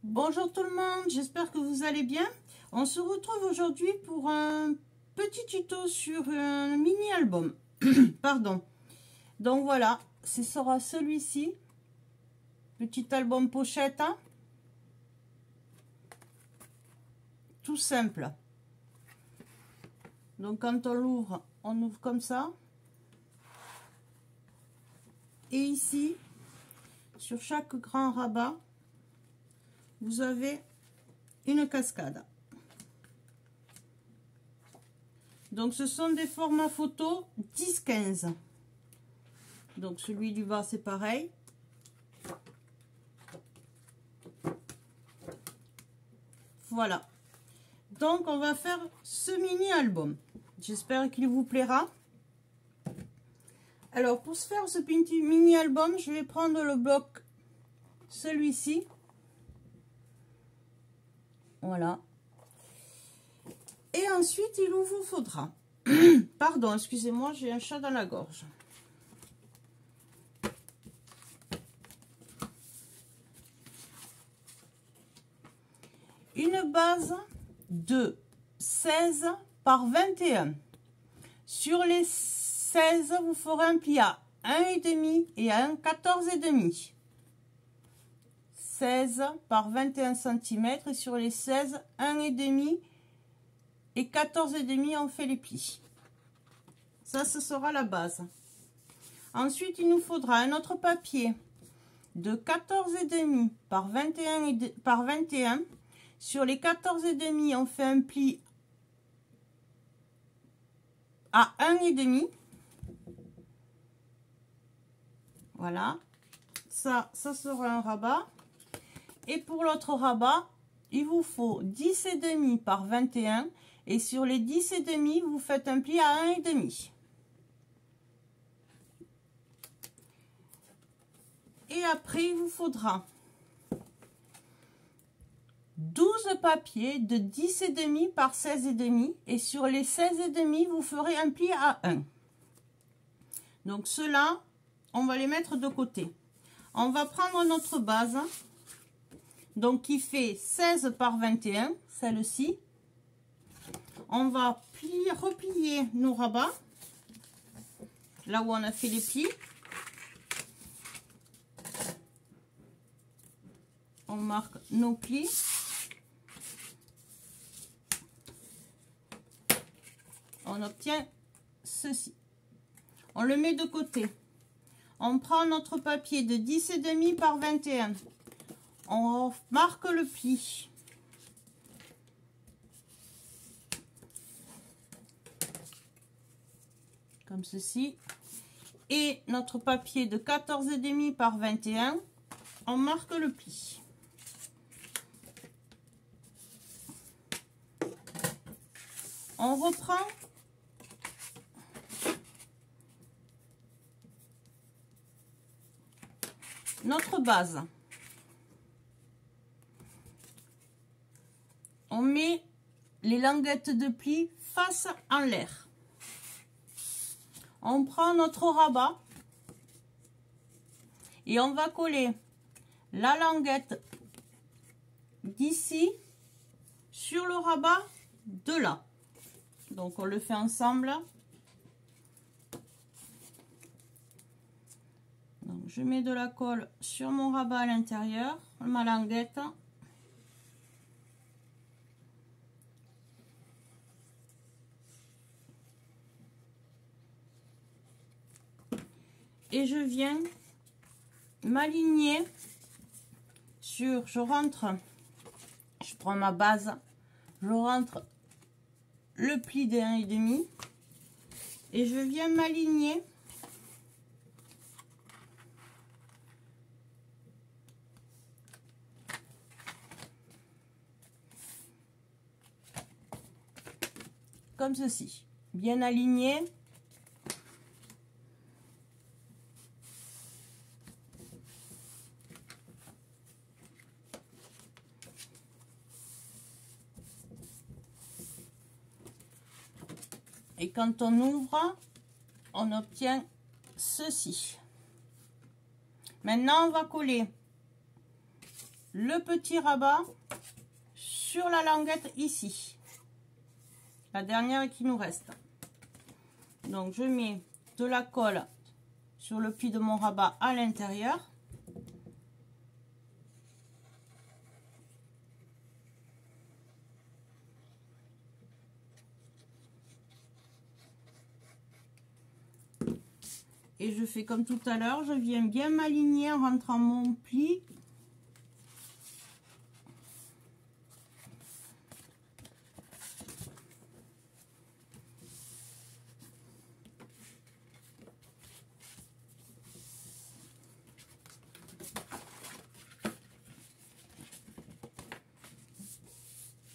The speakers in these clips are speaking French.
Bonjour tout le monde, j'espère que vous allez bien. On se retrouve aujourd'hui pour un petit tuto sur un mini-album. Pardon. Donc voilà, ce sera celui-ci. Petit album pochette. Hein. Tout simple. Donc quand on l'ouvre, on ouvre comme ça. Et ici, sur chaque grand rabat, vous avez une cascade. Donc ce sont des formats photo 10-15. Donc celui du bas c'est pareil. Voilà. Donc on va faire ce mini album. J'espère qu'il vous plaira. Alors pour se faire ce petit mini album, je vais prendre le bloc, celui-ci. Voilà. Et ensuite, il vous faudra... Pardon, excusez-moi, j'ai un chat dans la gorge. Une base de 16 par 21. Sur les 16, vous ferez un pli à 1,5 et à 14,5. 16 par 21 cm et sur les 16, 1,5 et 14,5 on fait les plis. Ça, ce sera la base. Ensuite, il nous faudra un autre papier de 14,5 par 21 par 21. Sur les 14,5, on fait un pli à 1,5. Voilà. Ça sera un rabat. Et pour l'autre rabat, il vous faut 10,5 par 21. Et sur les 10,5, vous faites un pli à 1,5. Et après, il vous faudra 12 papiers de 10,5 par 16,5. Et sur les 16,5, vous ferez un pli à 1. Donc ceux-là, on va les mettre de côté. On va prendre notre base. Donc qui fait 16 par 21, celle-ci. On va replier nos rabats, là où on a fait les plis. On marque nos plis. On obtient ceci. On le met de côté. On prend notre papier de 10,5 par 21. On marque le pli. Comme ceci. Et notre papier de 14,5 par 21, on marque le pli. On reprend notre base. On met les languettes de pli face en l'air. On prend notre rabat et on va coller la languette d'ici sur le rabat de là. Donc on le fait ensemble. Donc je mets de la colle sur mon rabat à l'intérieur, ma languette. Et je viens m'aligner sur, je prends ma base, je rentre le pli de 1,5 et je viens m'aligner comme ceci, bien aligné. Et quand on ouvre, on obtient ceci. Maintenant, on va coller le petit rabat sur la languette ici. La dernière qui nous reste. Donc je mets de la colle sur le pli de mon rabat à l'intérieur. Et je fais comme tout à l'heure, je viens bien m'aligner en rentrant mon pli.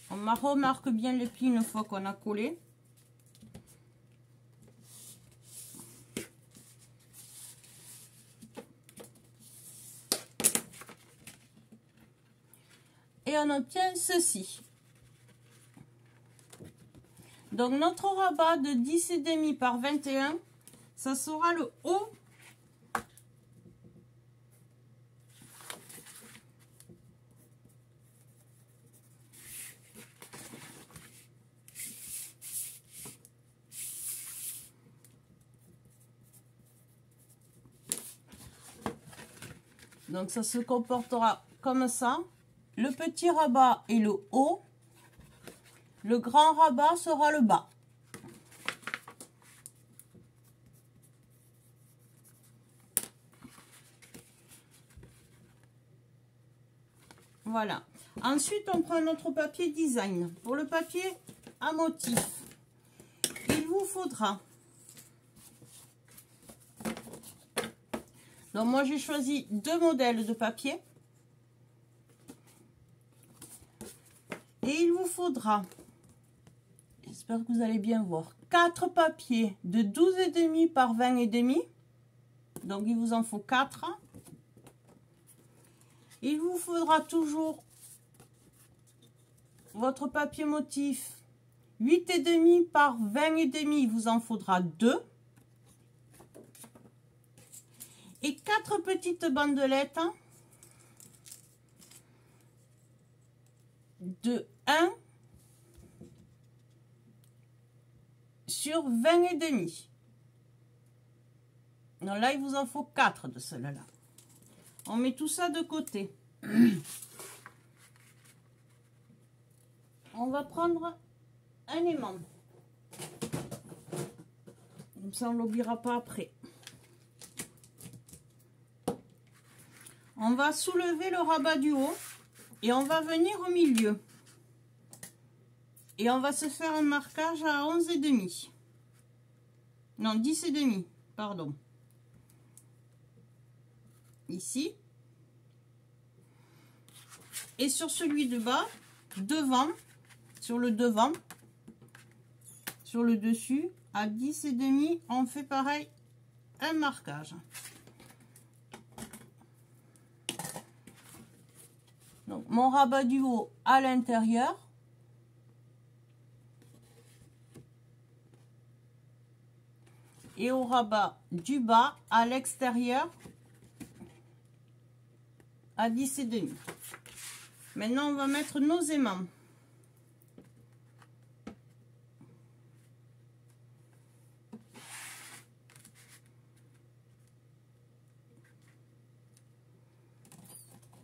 On remarque bien les plis une fois qu'on a collé. Et on obtient ceci. Donc notre rabat de 10,5 par 21, ça sera le haut. Donc ça se comportera comme ça. Le petit rabat est le haut. Le grand rabat sera le bas. Voilà. Ensuite, on prend notre papier design. Pour le papier à motif, il vous faudra... Donc moi, j'ai choisi 2 modèles de papier. Et il vous faudra, j'espère que vous allez bien voir, 4 papiers de 12,5 par 20,5. Donc il vous en faut 4. Il vous faudra toujours votre papier motif 8,5 par 20,5. Il vous en faudra 2. Et 4 petites bandelettes de 1 sur 20,5. Donc là, il vous en faut 4 de cela-là. On met tout ça de côté. On va prendre un aimant. Comme ça, on ne l'oubliera pas après. On va soulever le rabat du haut et on va venir au milieu. Et on va se faire un marquage à 11,5. Non, 10,5, pardon. Ici. Et sur celui de bas, devant, sur le devant, sur le dessus, à 10,5, on fait pareil, un marquage. Donc, mon rabat du haut à l'intérieur. Et au rabat du bas à l'extérieur à 10,5. Maintenant, on va mettre nos aimants.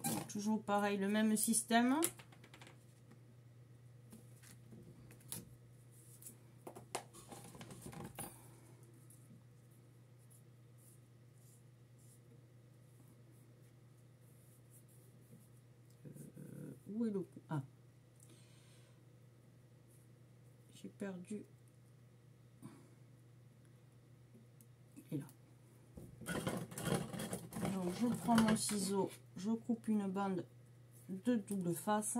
Donc, toujours pareil, le même système. Où est le coup? Ah, j'ai perdu. Il est là. Donc je prends mon ciseau, je coupe une bande de double face.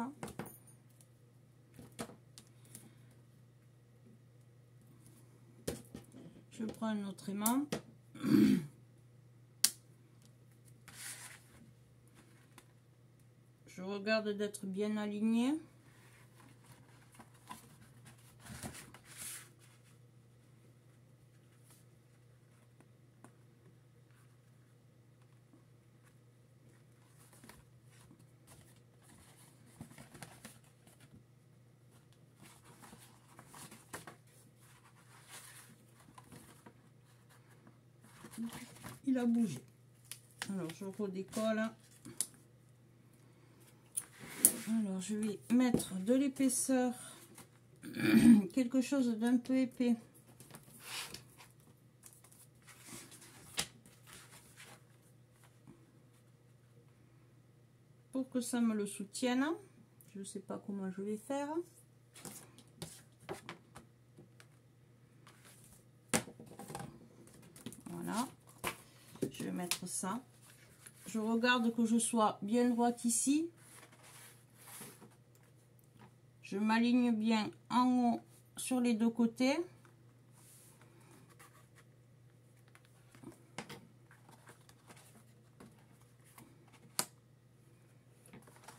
Je prends un autre aimant. Je regarde d'être bien aligné. il a bougé. Alors je redécolle. Alors je vais mettre de l'épaisseur, quelque chose d'un peu épais. Pour que ça me le soutienne. Je ne sais pas comment je vais faire. Voilà. Je vais mettre ça. Je regarde que je sois bien droite ici. Je m'aligne bien en haut sur les deux côtés.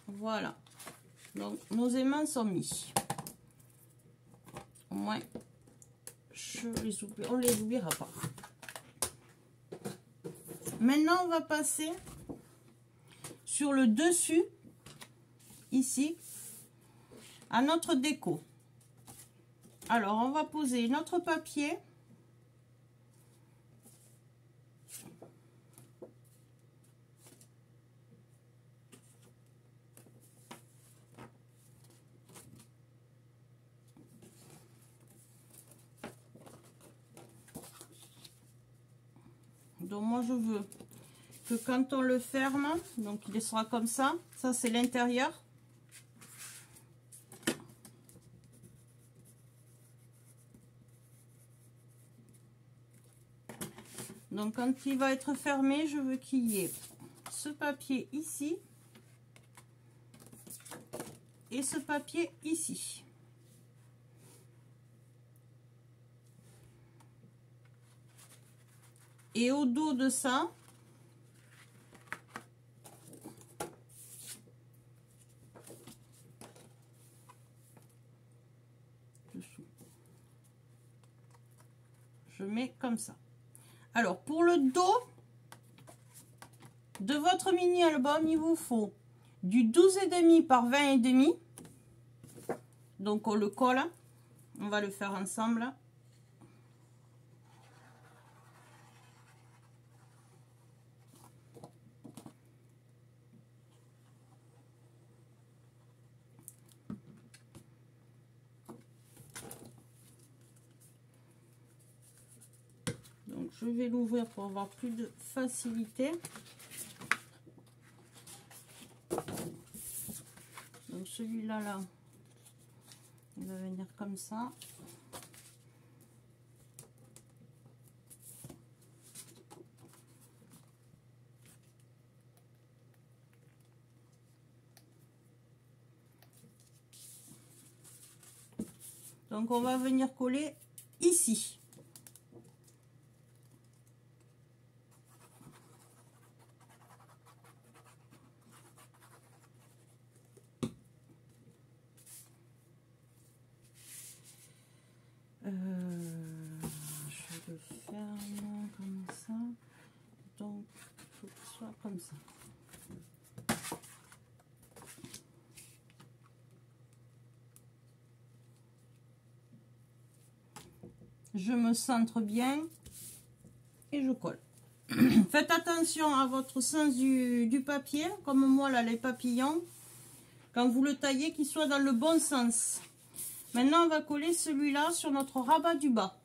Voilà. Donc nos aimants sont mis. Au moins, on les oubliera pas. Maintenant, on va passer sur le dessus, ici, à notre déco. Alors, on va poser notre papier. Donc, moi, je veux que quand on le ferme, donc il sera comme ça. Ça, c'est l'intérieur. Donc quand il va être fermé, je veux qu'il y ait ce papier ici et ce papier ici. Et au dos de ça, je mets comme ça. Alors, pour le dos de votre mini-album, il vous faut du 12,5 par 20,5. Donc, on le colle. On va le faire ensemble. Donc, je vais l'ouvrir pour avoir plus de facilité. Donc, celui-là, là, il va venir comme ça. Donc, on va venir coller ici. Je le ferme comme ça. Donc, il faut qu'il soit comme ça. Je me centre bien et je colle. Faites attention à votre sens du papier, comme moi là, les papillons. Quand vous le taillez, qu'il soit dans le bon sens. Maintenant, on va coller celui-là sur notre rabat du bas.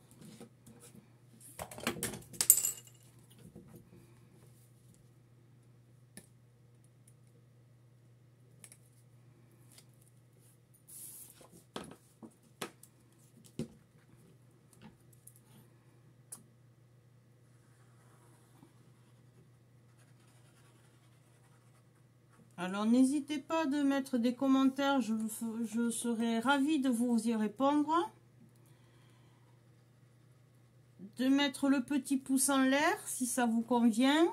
Alors, n'hésitez pas de mettre des commentaires, je serai ravie de vous y répondre. De mettre le petit pouce en l'air si ça vous convient.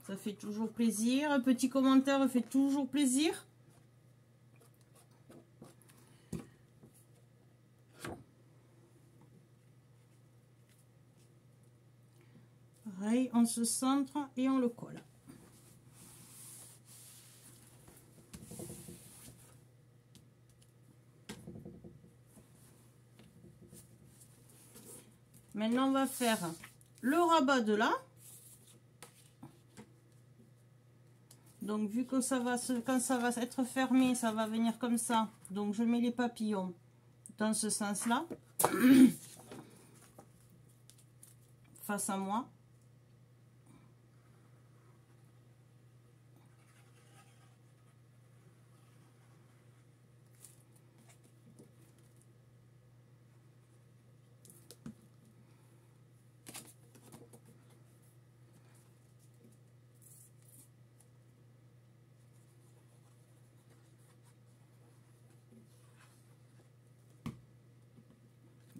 Ça fait toujours plaisir. Un petit commentaire fait toujours plaisir. Pareil, on se centre et on le colle. Maintenant, on va faire le rabat de là. Donc, vu que ça va quand ça va être fermé, ça va venir comme ça. Donc, je mets les papillons dans ce sens-là. Face à moi.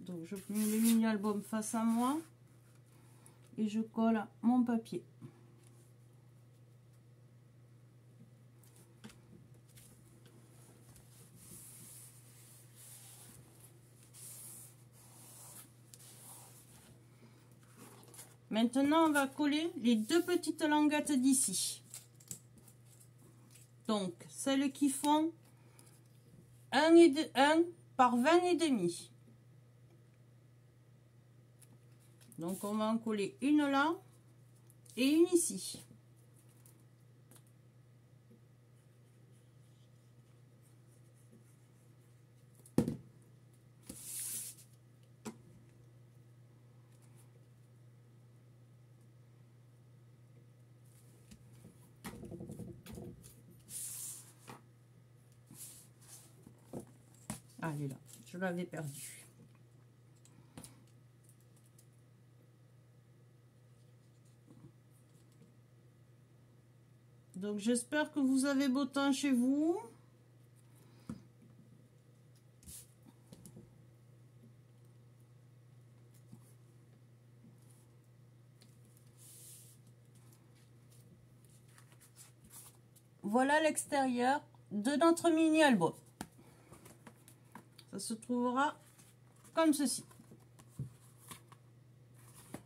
Donc, je mets le mini-album face à moi et je colle mon papier. Maintenant, on va coller les deux petites languettes d'ici. Donc, celles qui font 1 par 20 et demi. Donc, on va en coller une là et une ici. Ah, elle est là, je l'avais perdue. Donc, j'espère que vous avez beau temps chez vous. Voilà l'extérieur de notre mini album. Ça se trouvera comme ceci.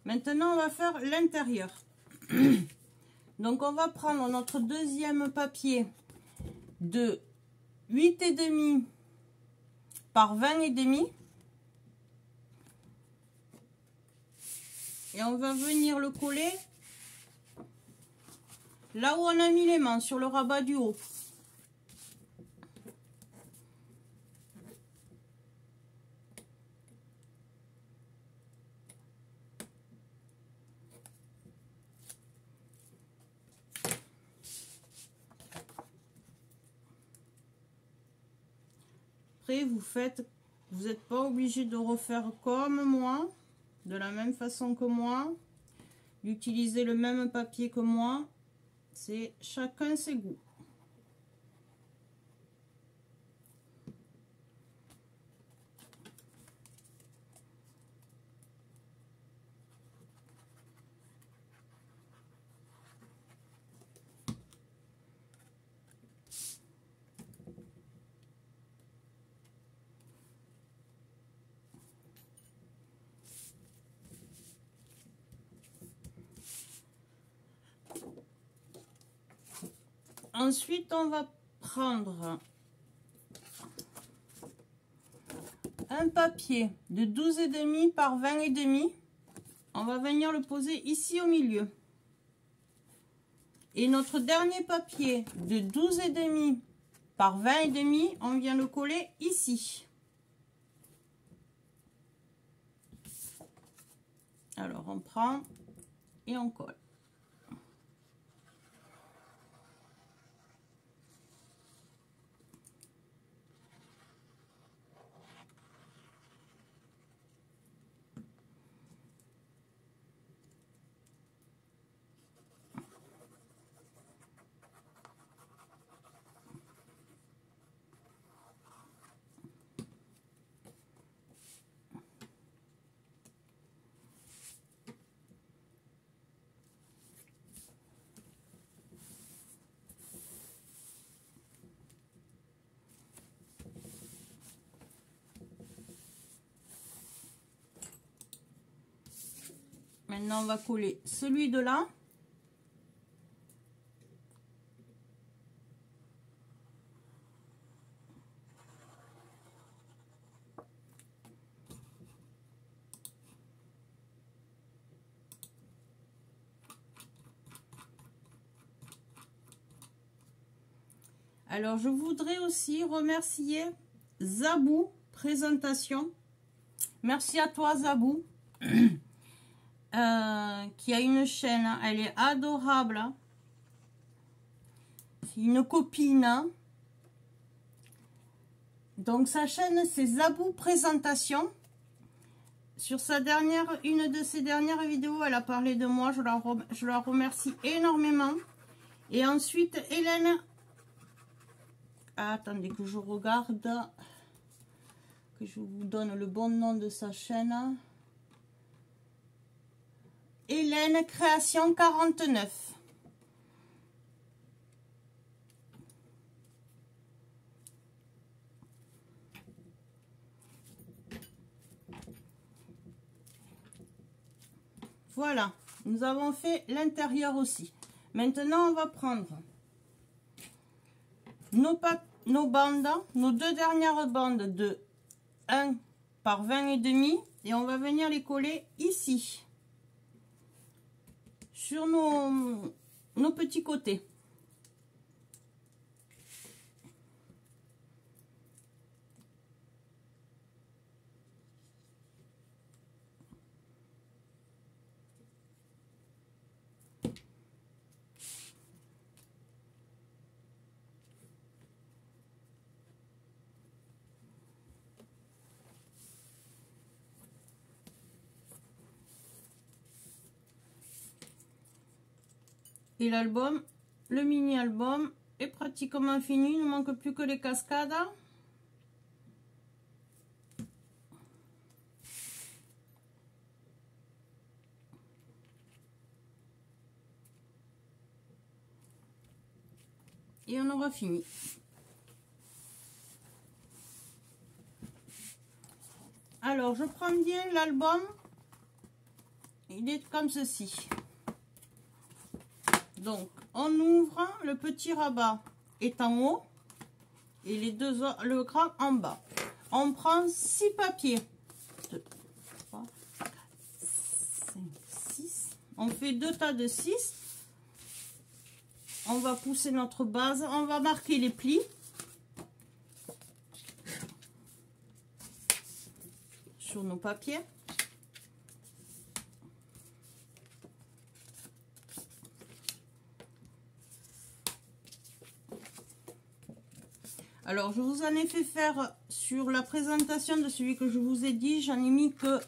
Maintenant, on va faire l'intérieur. Donc, on va prendre notre deuxième papier de 8,5 par 20,5. Et on va venir le coller là où on a mis les mains, sur le rabat du haut. Après, vous n'êtes pas obligé de refaire comme moi, de la même façon que moi, d'utiliser le même papier que moi. C'est chacun ses goûts. Ensuite, on va prendre un papier de 12,5 par 20,5. On va venir le poser ici au milieu. Et notre dernier papier de 12,5 par 20,5, on vient le coller ici. Alors, on prend et on colle. Maintenant, on va coller celui de là. Alors, je voudrais aussi remercier Zabou Présentation. Merci à toi, Zabou, qui a une chaîne. Elle est adorable. C'est une copine. Donc, sa chaîne, c'est Zabou Présentation. Sur une de ses dernières vidéos, elle a parlé de moi. Je la remercie énormément. Et ensuite, Hélène... Attendez que je regarde, que je vous donne le bon nom de sa chaîne. Hélène Création 49. Voilà, nous avons fait l'intérieur aussi. Maintenant, on va prendre nos bandes, nos deux dernières bandes de 1 par 20 et demi, et on va venir les coller ici sur nos petits côtés. Et l'album, le mini-album est pratiquement fini. Il ne manque plus que les cascades. Et on aura fini. Alors, je prends bien l'album. Il est comme ceci. Donc, on ouvre, le petit rabat est en haut et le grand en bas. On prend 6 papiers. 2, 3, 4, 5, 6. On fait 2 tas de 6. On va pousser notre base. On va marquer les plis. Sur nos papiers. Alors, je vous en ai fait faire sur la présentation de celui que je vous ai dit, j'en ai mis que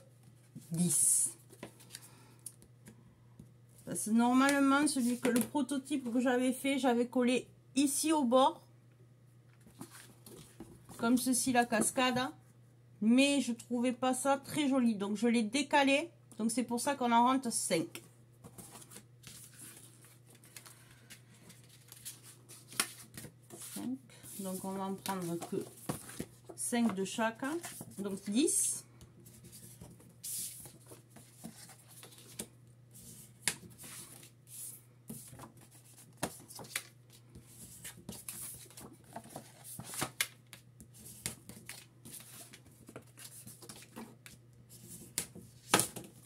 10. Parce que normalement, le prototype que j'avais fait, j'avais collé ici au bord, comme ceci la cascade, mais je trouvais pas ça très joli, donc je l'ai décalé, donc c'est pour ça qu'on en rentre 5. Donc on va en prendre que 5 de chaque, donc 10.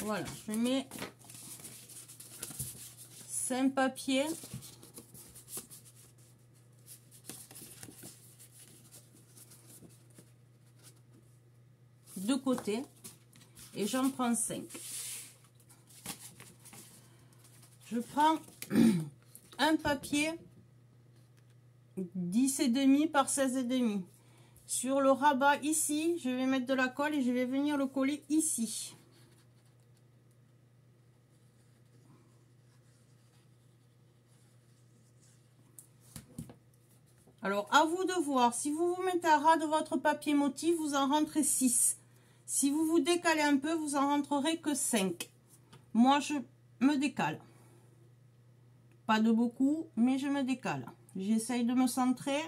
Voilà, je mets 5 papiers. De côté et j'en prends 5. Je prends un papier 10,5 par 16,5. Sur le rabat ici, je vais mettre de la colle et je vais venir le coller ici. Alors à vous de voir, si vous vous mettez à ras de votre papier motif, vous en rentrez 6. Si vous vous décalez un peu, vous en rentrerez que 5. Moi, je me décale. Pas de beaucoup, mais je me décale. J'essaye de me centrer.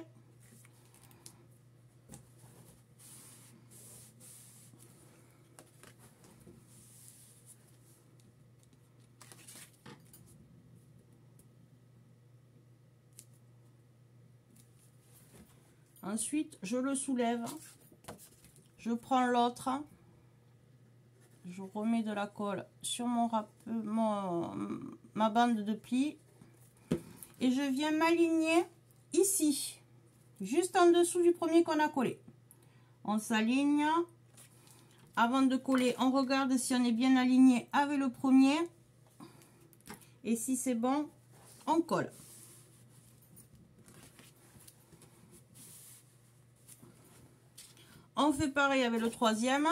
Ensuite, je le soulève. Je prends l'autre. Je remets de la colle sur ma bande de plis. Et je viens m'aligner ici. juste en dessous du premier qu'on a collé. On s'aligne. Avant de coller, on regarde si on est bien aligné avec le premier. Et si c'est bon, on colle. On fait pareil avec le troisième.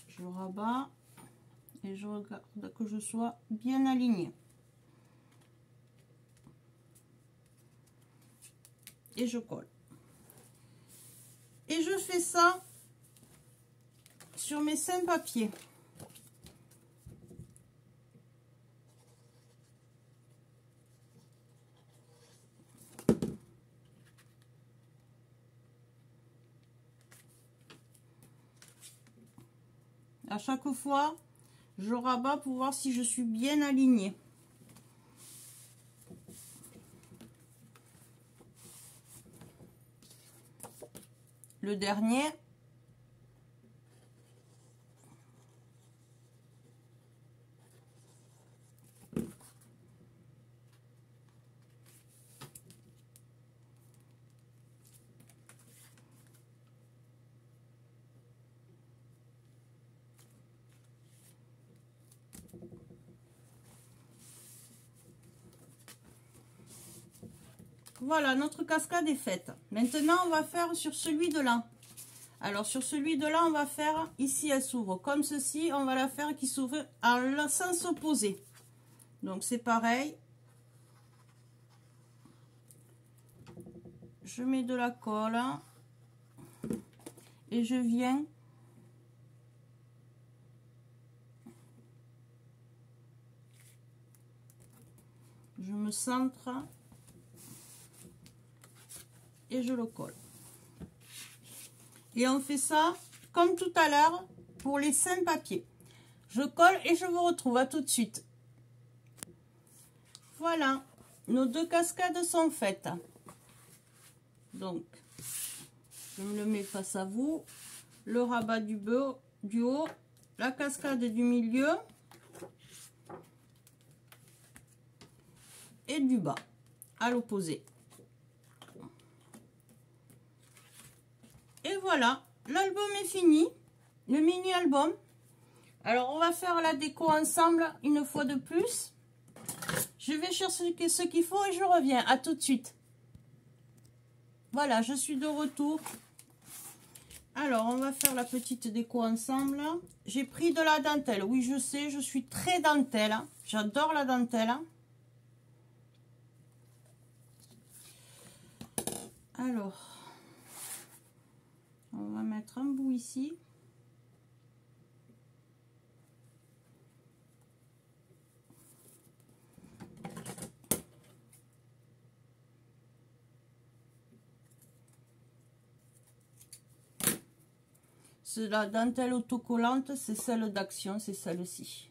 Je rabats et je regarde que je sois bien aligné. Et je colle. Et je fais ça sur mes 5 papiers. À chaque fois, je rabats pour voir si je suis bien alignée. Le dernier. Voilà, notre cascade est faite. Maintenant, on va faire sur celui de là. Alors, sur celui de là, on va faire, ici, elle s'ouvre comme ceci. On va la faire qui s'ouvre en sens opposé. Donc, c'est pareil. Je mets de la colle. Et je viens. Je me centre. Et je le colle. Et on fait ça comme tout à l'heure pour les 5 papiers. Je colle et je vous retrouve. À tout de suite. Voilà, nos 2 cascades sont faites. Donc, je me le mets face à vous. Le rabat du haut, la cascade du milieu et du bas à l'opposé. Et voilà, l'album est fini, le mini album. Alors on va faire la déco ensemble une fois de plus. Je vais chercher ce qu'il faut et je reviens. À tout de suite. Voilà, je suis de retour. Alors on va faire la petite déco ensemble. J'ai pris de la dentelle. Oui, je sais, je suis très dentelle. J'adore la dentelle. Alors, on va mettre un bout ici. C'est la dentelle autocollante, c'est celle d'Action, c'est celle-ci.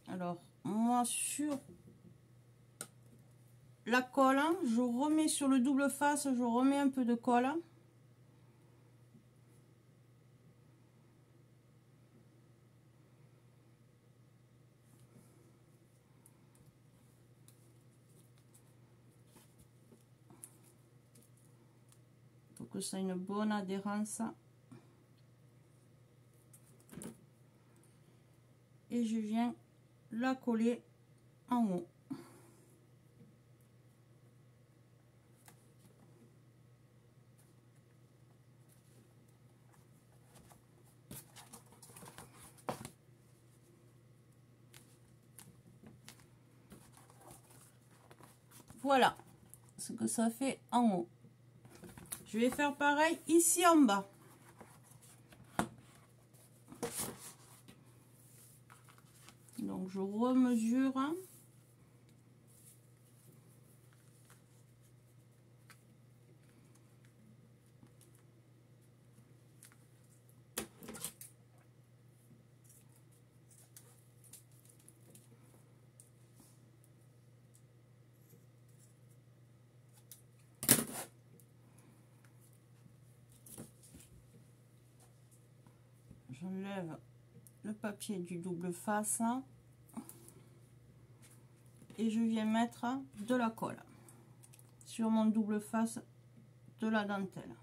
Alors, moi, sur la colle, je remets sur le double face, je remets un peu de colle. Pour que ça ait une bonne adhérence. Et je viens la coller en haut. Voilà ce que ça fait en haut. Je vais faire pareil ici en bas. Donc je remesure. J'enlève le papier du double face et je viens mettre de la colle sur mon double face de la dentelle.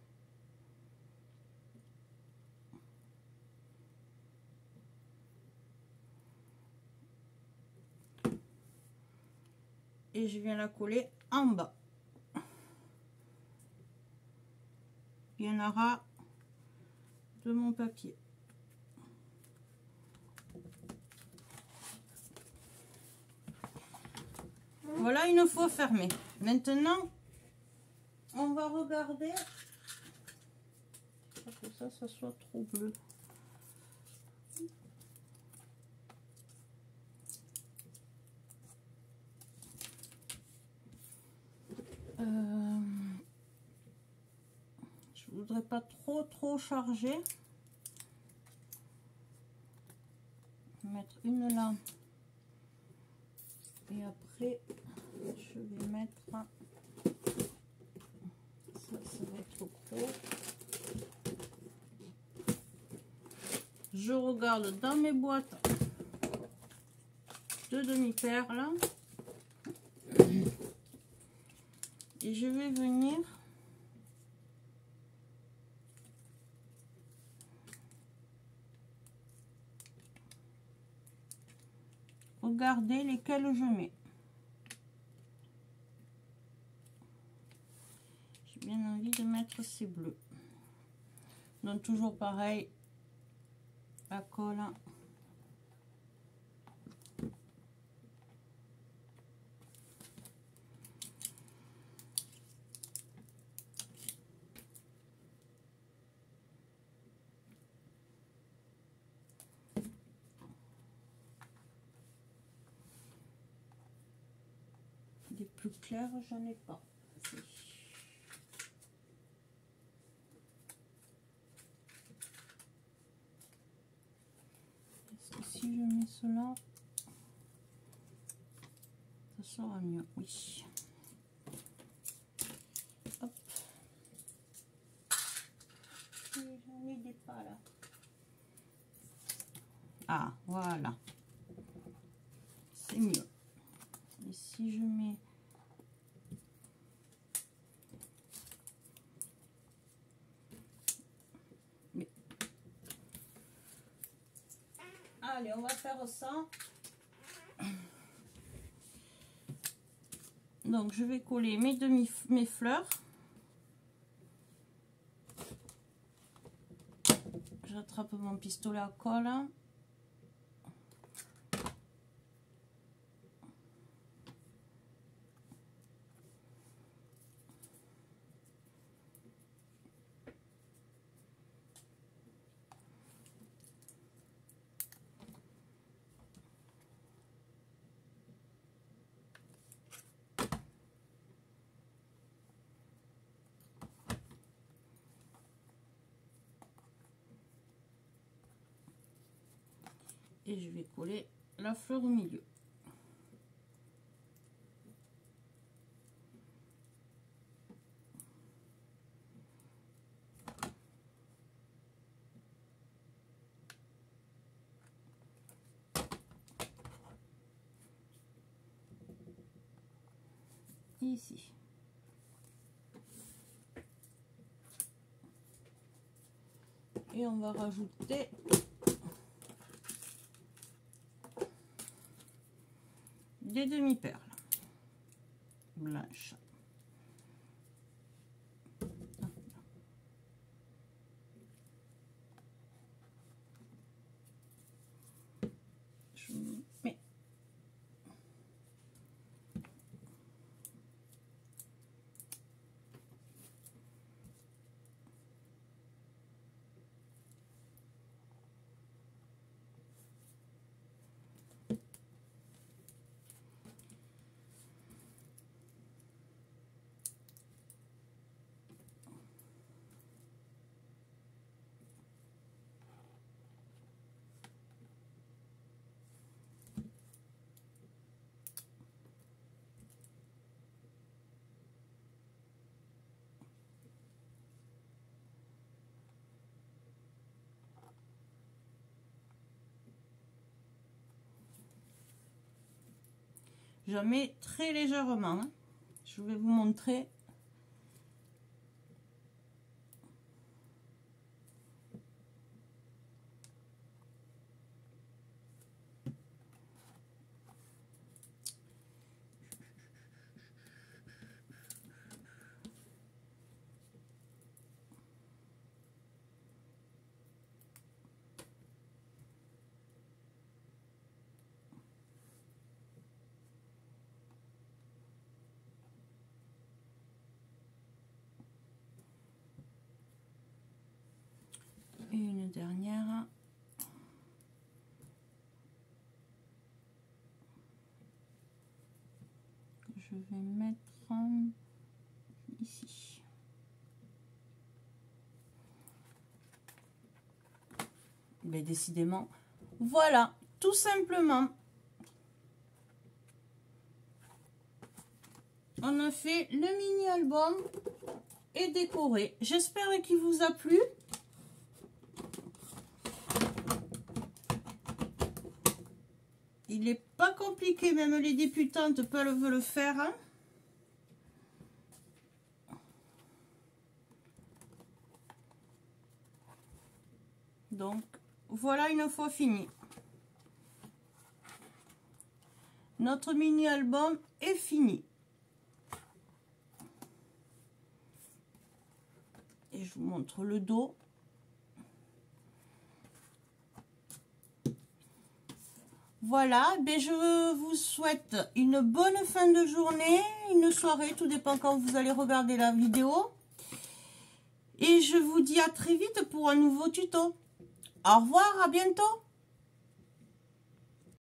Et je viens la coller en bas. Bien à ras de mon papier. Voilà une fois fermé. Maintenant, on va regarder. Pas que ça soit trop bleu. Je voudrais pas trop charger. Mettre une là. Et après, je vais mettre ça va être trop gros. Je regarde dans mes boîtes de demi-perles et je vais venir regarder lesquels je mets. J'ai bien envie de mettre ces bleus. Donc toujours pareil, la colle. Des plus clairs, j'en ai pas. Est-ce que si je mets cela, ça sera mieux? Oui. Hop. J'en ai des pas là. Ah, voilà. C'est mieux. Et si je mets... Allez, on va faire ça. Donc, je vais coller mes fleurs. J'attrape mon pistolet à colle. Et je vais coller la fleur au milieu. Ici. Et on va rajouter des demi-perles blanches. Je mets J'en mets très légèrement, hein. Je vais vous montrer. Et une dernière. Je vais mettre ici. Mais décidément, voilà, tout simplement. On a fait le mini-album et décoré. J'espère qu'il vous a plu. Il n'est pas compliqué, même les débutantes peuvent le faire. Hein. Donc, voilà une fois fini. Notre mini-album est fini. Et je vous montre le dos. Voilà, ben je vous souhaite une bonne fin de journée, une soirée, tout dépend quand vous allez regarder la vidéo. Et je vous dis à très vite pour un nouveau tuto. Au revoir, à bientôt.